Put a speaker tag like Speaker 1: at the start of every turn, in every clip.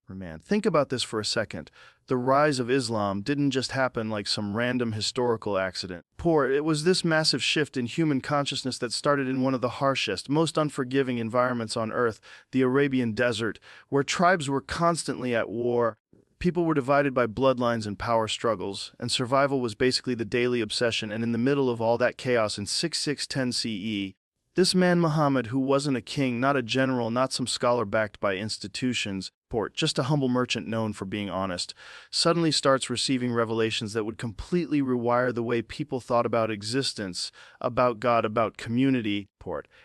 Speaker 1: Man, think about this for a second. The rise of Islam didn't just happen like some random historical accident. It was this massive shift in human consciousness that started in one of the harshest, most unforgiving environments on Earth, the Arabian desert, where tribes were constantly at war. People were divided by bloodlines and power struggles, and survival was basically the daily obsession. And in the middle of all that chaos in 6610 CE, this man Muhammad, who wasn't a king, not a general, not some scholar backed by institutions, just a humble merchant known for being honest, suddenly starts receiving revelations that would completely rewire the way people thought about existence, about God, about community.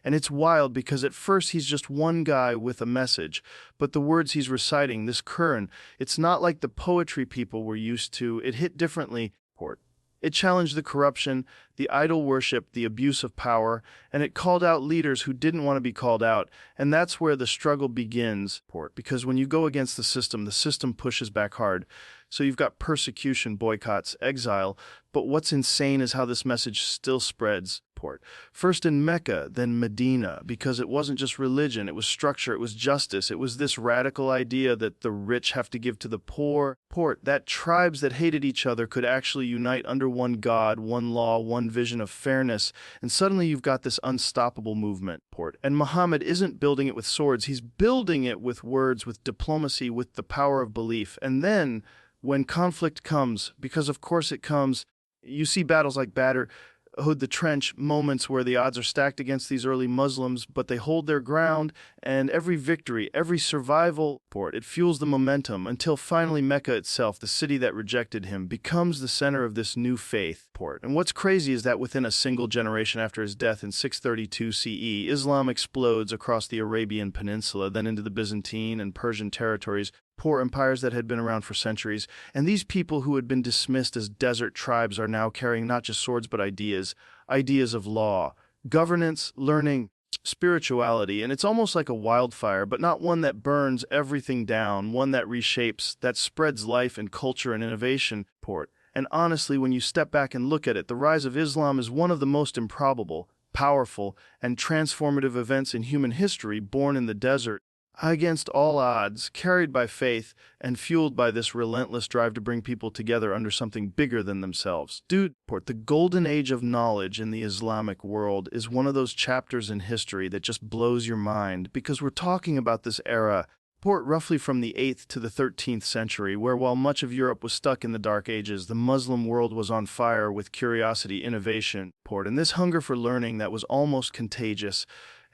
Speaker 1: And it's wild because at first he's just one guy with a message, but the words he's reciting, this Quran, it's not like the poetry people were used to. It hit differently. It challenged the corruption, the idol worship, the abuse of power, and it called out leaders who didn't want to be called out. And that's where the struggle begins, because when you go against the system pushes back hard. So you've got persecution, boycotts, exile, but what's insane is how this message still spreads. First in Mecca, then Medina, because it wasn't just religion, it was structure, it was justice, it was this radical idea that the rich have to give to the poor, that tribes that hated each other could actually unite under one God, one law, one vision of fairness, and suddenly you've got this unstoppable movement. And Muhammad isn't building it with swords, he's building it with words, with diplomacy, with the power of belief. And then, when conflict comes, because of course it comes, you see battles like Badr, Hood the Trench, moments where the odds are stacked against these early Muslims, but they hold their ground, and every victory, every survival, it fuels the momentum until finally Mecca itself, the city that rejected him, becomes the center of this new faith. And what's crazy is that within a single generation after his death in 632 CE, Islam explodes across the Arabian Peninsula, then into the Byzantine and Persian territories, poor empires that had been around for centuries, and these people who had been dismissed as desert tribes are now carrying not just swords but ideas of law, governance, learning, spirituality, and it's almost like a wildfire, but not one that burns everything down, one that reshapes, that spreads life and culture and innovation. And honestly, when you step back and look at it, the rise of Islam is one of the most improbable, powerful, and transformative events in human history, born in the desert, against all odds, carried by faith, and fueled by this relentless drive to bring people together under something bigger than themselves. The golden age of knowledge in the Islamic world is one of those chapters in history that just blows your mind, because we're talking about this era, roughly from the 8th to the 13th century, where while much of Europe was stuck in the Dark Ages, the Muslim world was on fire with curiosity, innovation, and this hunger for learning that was almost contagious.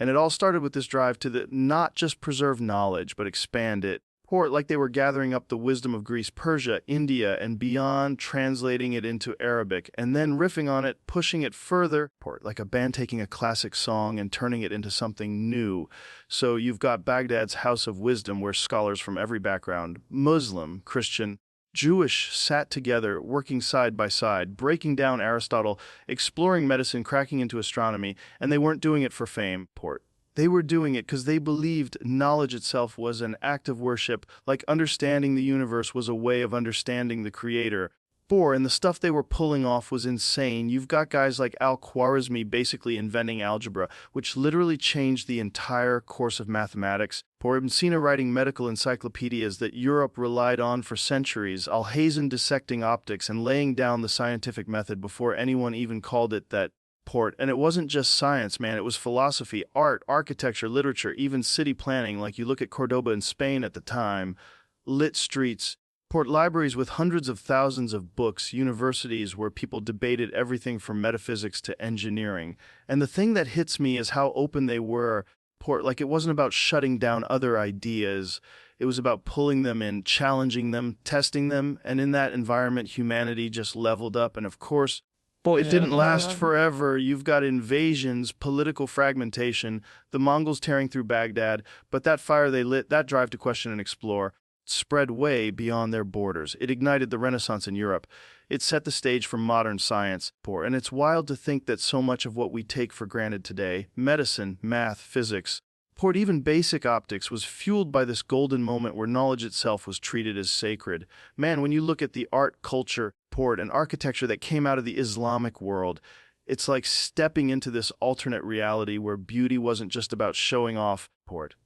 Speaker 1: And it all started with this drive to not just preserve knowledge, but expand it. Like they were gathering up the wisdom of Greece, Persia, India, and beyond, translating it into Arabic, and then riffing on it, pushing it further, like a band taking a classic song and turning it into something new. So you've got Baghdad's House of Wisdom, where scholars from every background, Muslim, Christian, Jewish, sat together, working side by side, breaking down Aristotle, exploring medicine, cracking into astronomy, and they weren't doing it for fame. They were doing it because they believed knowledge itself was an act of worship, like understanding the universe was a way of understanding the Creator. And the stuff they were pulling off was insane. You've got guys like Al-Khwarizmi basically inventing algebra, which literally changed the entire course of mathematics. Ibn Sina writing medical encyclopedias that Europe relied on for centuries, Alhazen dissecting optics and laying down the scientific method before anyone even called it that. And it wasn't just science, man, it was philosophy, art, architecture, literature, even city planning, like you look at Cordoba in Spain at the time, lit streets, libraries with hundreds of thousands of books, universities where people debated everything from metaphysics to engineering. And the thing that hits me is how open they were. Like it wasn't about shutting down other ideas, it was about pulling them in, challenging them, testing them, and in that environment, humanity just leveled up. And of course, it didn't last forever. You've got invasions, political fragmentation, the Mongols tearing through Baghdad, but that fire they lit, that drive to question and explore, spread way beyond their borders. It ignited the Renaissance in Europe. It set the stage for modern science. And it's wild to think that so much of what we take for granted today, medicine, math, physics, even basic optics, was fueled by this golden moment where knowledge itself was treated as sacred. Man, when you look at the art, culture, and architecture that came out of the Islamic world, It's like stepping into this alternate reality where beauty wasn't just about showing off.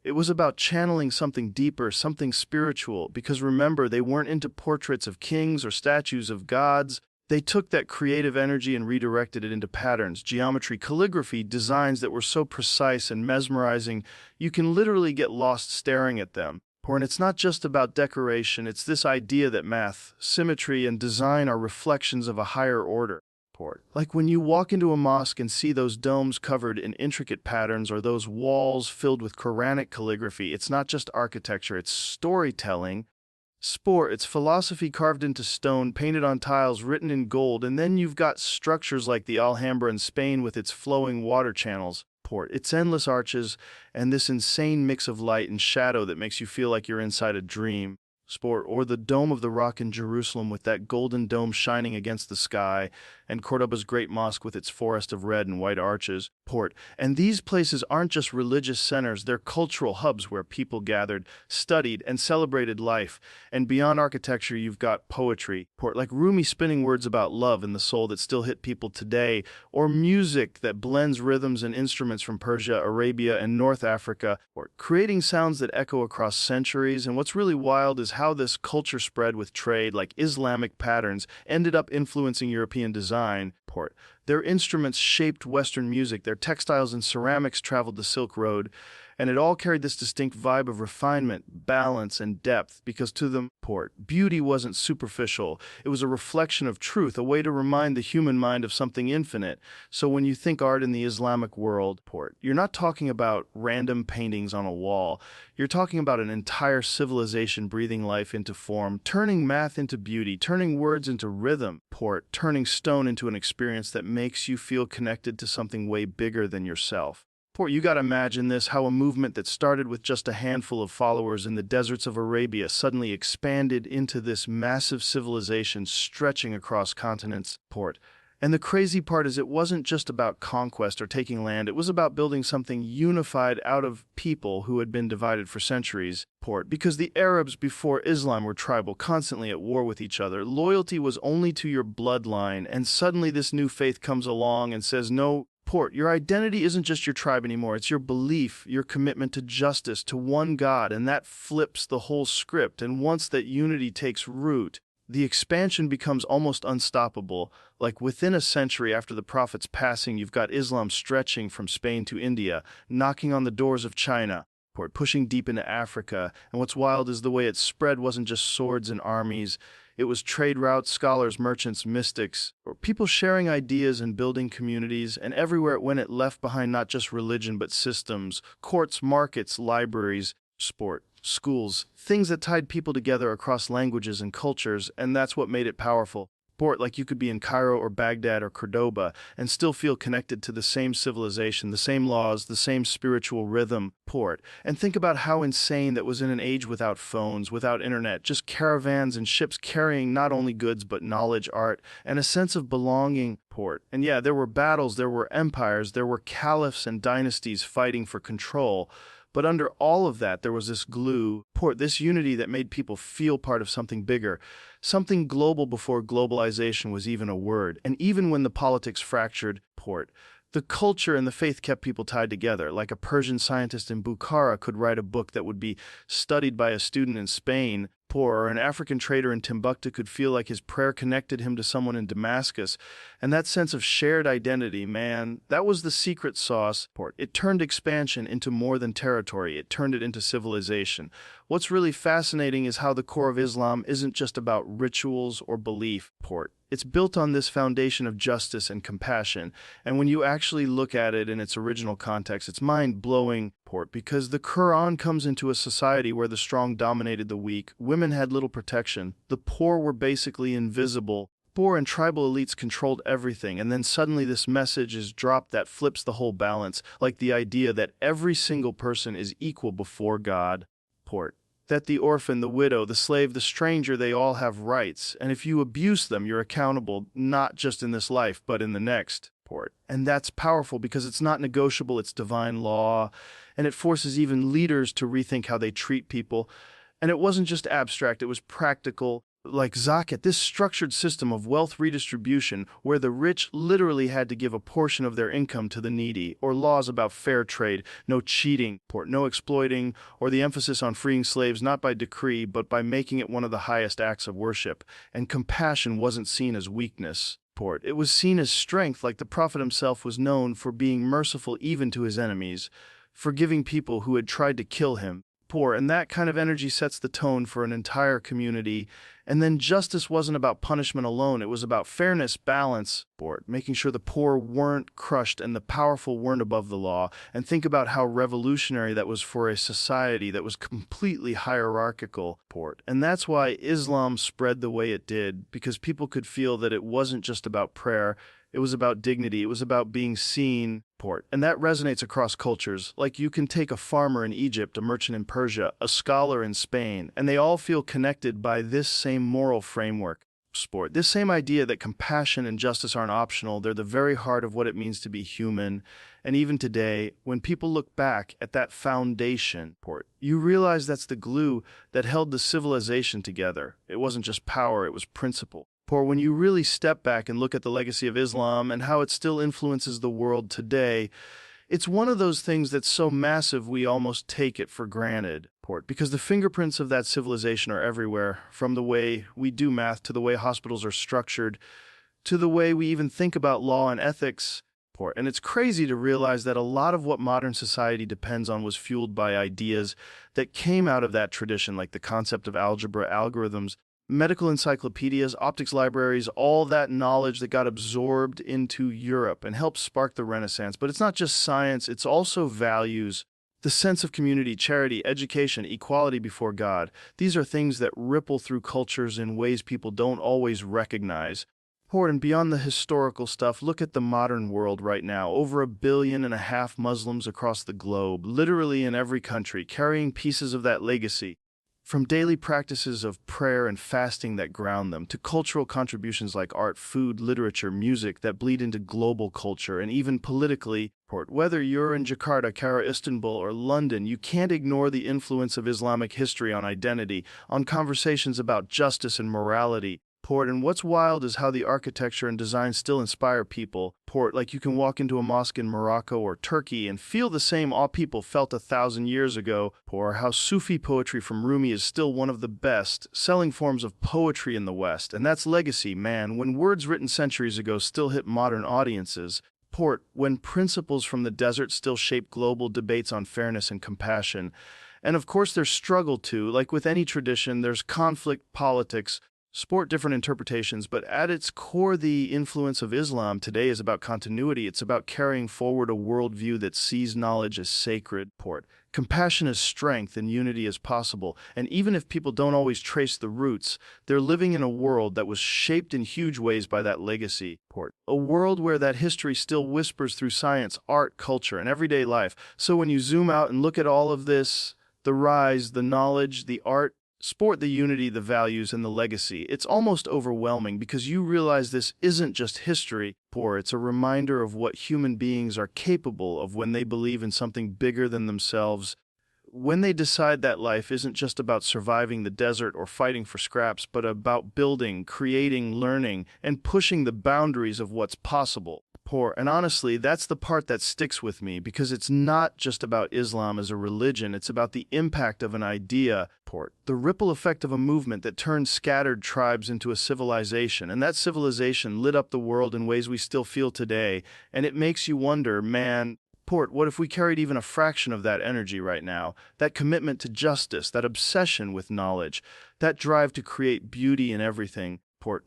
Speaker 1: It was about channeling something deeper, something spiritual, because remember, they weren't into portraits of kings or statues of gods. They took that creative energy and redirected it into patterns, geometry, calligraphy, designs that were so precise and mesmerizing, you can literally get lost staring at them. And it's not just about decoration, it's this idea that math, symmetry, and design are reflections of a higher order. Like when you walk into a mosque and see those domes covered in intricate patterns or those walls filled with Quranic calligraphy, it's not just architecture, it's storytelling. It's philosophy carved into stone, painted on tiles, written in gold, and then you've got structures like the Alhambra in Spain with its flowing water channels. Its endless arches, and this insane mix of light and shadow that makes you feel like you're inside a dream. Or the Dome of the Rock in Jerusalem with that golden dome shining against the sky, and Cordoba's great mosque with its forest of red and white arches. And these places aren't just religious centers, they're cultural hubs where people gathered, studied, and celebrated life. And beyond architecture, you've got poetry, like Rumi spinning words about love and the soul that still hit people today, or music that blends rhythms and instruments from Persia, Arabia, and North Africa, creating sounds that echo across centuries. And what's really wild is how this culture spread with trade, like Islamic patterns, ended up influencing European design. Their instruments shaped Western music, their textiles and ceramics traveled the Silk Road, and it all carried this distinct vibe of refinement, balance, and depth, because to them, beauty wasn't superficial. It was a reflection of truth, a way to remind the human mind of something infinite. So when you think art in the Islamic world, you're not talking about random paintings on a wall. You're talking about an entire civilization breathing life into form, turning math into beauty, turning words into rhythm, turning stone into an experience that makes you feel connected to something way bigger than yourself. You gotta imagine this, how a movement that started with just a handful of followers in the deserts of Arabia suddenly expanded into this massive civilization stretching across continents. And the crazy part is it wasn't just about conquest or taking land, it was about building something unified out of people who had been divided for centuries. Because the Arabs before Islam were tribal, constantly at war with each other. Loyalty was only to your bloodline, and suddenly this new faith comes along and says, no, your identity isn't just your tribe anymore, it's your belief, your commitment to justice, to one God, and that flips the whole script. And once that unity takes root, the expansion becomes almost unstoppable. Like within a century after the Prophet's passing, you've got Islam stretching from Spain to India, knocking on the doors of China, pushing deep into Africa. And what's wild is the way it spread wasn't just swords and armies. It was trade routes, scholars, merchants, mystics, or people sharing ideas and building communities, and everywhere it went, it left behind not just religion but systems, courts, markets, libraries, schools, things that tied people together across languages and cultures, and that's what made it powerful. Like you could be in Cairo or Baghdad or Cordoba and still feel connected to the same civilization, the same laws, the same spiritual rhythm. And think about how insane that was in an age without phones, without internet, just caravans and ships carrying not only goods but knowledge, art, and a sense of belonging. And yeah, there were battles, there were empires, there were caliphs and dynasties fighting for control. But under all of that, there was this glue, this unity that made people feel part of something bigger, something global before globalization was even a word. And even when the politics fractured, the culture and the faith kept people tied together. Like a Persian scientist in Bukhara could write a book that would be studied by a student in Spain, or an African trader in Timbuktu could feel like his prayer connected him to someone in Damascus. And that sense of shared identity, man, that was the secret sauce. It turned expansion into more than territory. It turned it into civilization. What's really fascinating is how the core of Islam isn't just about rituals or belief. It's built on this foundation of justice and compassion. And when you actually look at it in its original context, it's mind-blowing, because the Quran comes into a society where the strong dominated the weak, women had little protection, the poor were basically invisible, poor and tribal elites controlled everything, and then suddenly this message is dropped that flips the whole balance, like the idea that every single person is equal before God. That the orphan, the widow, the slave, the stranger, they all have rights, and if you abuse them, you're accountable, not just in this life, but in the next. And that's powerful because it's not negotiable, it's divine law, and it forces even leaders to rethink how they treat people. And it wasn't just abstract, it was practical. like zakat, this structured system of wealth redistribution where the rich literally had to give a portion of their income to the needy, or laws about fair trade, no cheating, no exploiting, or the emphasis on freeing slaves not by decree but by making it one of the highest acts of worship. And compassion wasn't seen as weakness. It was seen as strength, like the Prophet himself was known for being merciful even to his enemies, forgiving people who had tried to kill him. And that kind of energy sets the tone for an entire community. And then justice wasn't about punishment alone, it was about fairness, balance, making sure the poor weren't crushed and the powerful weren't above the law. And think about how revolutionary that was for a society that was completely hierarchical. And that's why Islam spread the way it did, because people could feel that it wasn't just about prayer, it was about dignity, it was about being seen. And that resonates across cultures. Like, you can take a farmer in Egypt, a merchant in Persia, a scholar in Spain, and they all feel connected by this same moral framework. This same idea that compassion and justice aren't optional, they're the very heart of what it means to be human. And even today, when people look back at that foundation, you realize that's the glue that held the civilization together. It wasn't just power, it was principle. When you really step back and look at the legacy of Islam and how it still influences the world today, it's one of those things that's so massive we almost take it for granted. Because the fingerprints of that civilization are everywhere, from the way we do math to the way hospitals are structured, to the way we even think about law and ethics. And it's crazy to realize that a lot of what modern society depends on was fueled by ideas that came out of that tradition, like the concept of algebra, algorithms, medical encyclopedias, optics libraries, all that knowledge that got absorbed into Europe and helped spark the Renaissance. But it's not just science, it's also values, the sense of community, charity, education, equality before God. These are things that ripple through cultures in ways people don't always recognize. And beyond the historical stuff, look at the modern world right now. Over 1.5 billion Muslims across the globe, literally in every country, carrying pieces of that legacy. From daily practices of prayer and fasting that ground them, to cultural contributions like art, food, literature, music that bleed into global culture, and even politically, whether you're in Jakarta, Cairo, Istanbul, or London, you can't ignore the influence of Islamic history on identity, on conversations about justice and morality. And what's wild is how the architecture and design still inspire people. Like, you can walk into a mosque in Morocco or Turkey and feel the same awe people felt 1,000 years ago. Or how Sufi poetry from Rumi is still one of the best-selling forms of poetry in the West. And that's legacy, man, when words written centuries ago still hit modern audiences. When principles from the desert still shape global debates on fairness and compassion. And of course there's struggle too. Like with any tradition, there's conflict, politics, different interpretations, but at its core, the influence of Islam today is about continuity. It's about carrying forward a worldview that sees knowledge as sacred. Compassion as strength and unity as possible. And even if people don't always trace the roots, they're living in a world that was shaped in huge ways by that legacy. A world where that history still whispers through science, art, culture, and everyday life. So when you zoom out and look at all of this, the rise, the knowledge, the art, the unity, the values, and the legacy, it's almost overwhelming, because you realize this isn't just history. It's a reminder of what human beings are capable of when they believe in something bigger than themselves, when they decide that life isn't just about surviving the desert or fighting for scraps, but about building, creating, learning, and pushing the boundaries of what's possible. And honestly, that's the part that sticks with me, because it's not just about Islam as a religion, it's about the impact of an idea, the ripple effect of a movement that turned scattered tribes into a civilization, and that civilization lit up the world in ways we still feel today. And it makes you wonder, man, what if we carried even a fraction of that energy right now? That commitment to justice, that obsession with knowledge, that drive to create beauty in everything.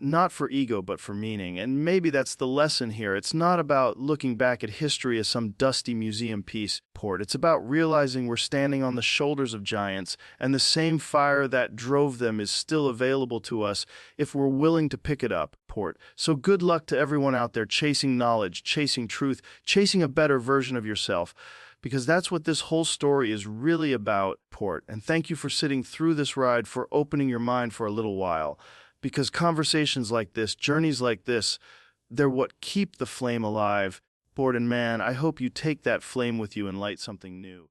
Speaker 1: Not for ego, but for meaning. And maybe that's the lesson here. It's not about looking back at history as some dusty museum piece. It's about realizing we're standing on the shoulders of giants, and the same fire that drove them is still available to us if we're willing to pick it up. So good luck to everyone out there chasing knowledge, chasing truth, chasing a better version of yourself, because that's what this whole story is really about. And thank you for sitting through this ride, for opening your mind for a little while. Because conversations like this, journeys like this, they're what keep the flame alive. And man, I hope you take that flame with you and light something new.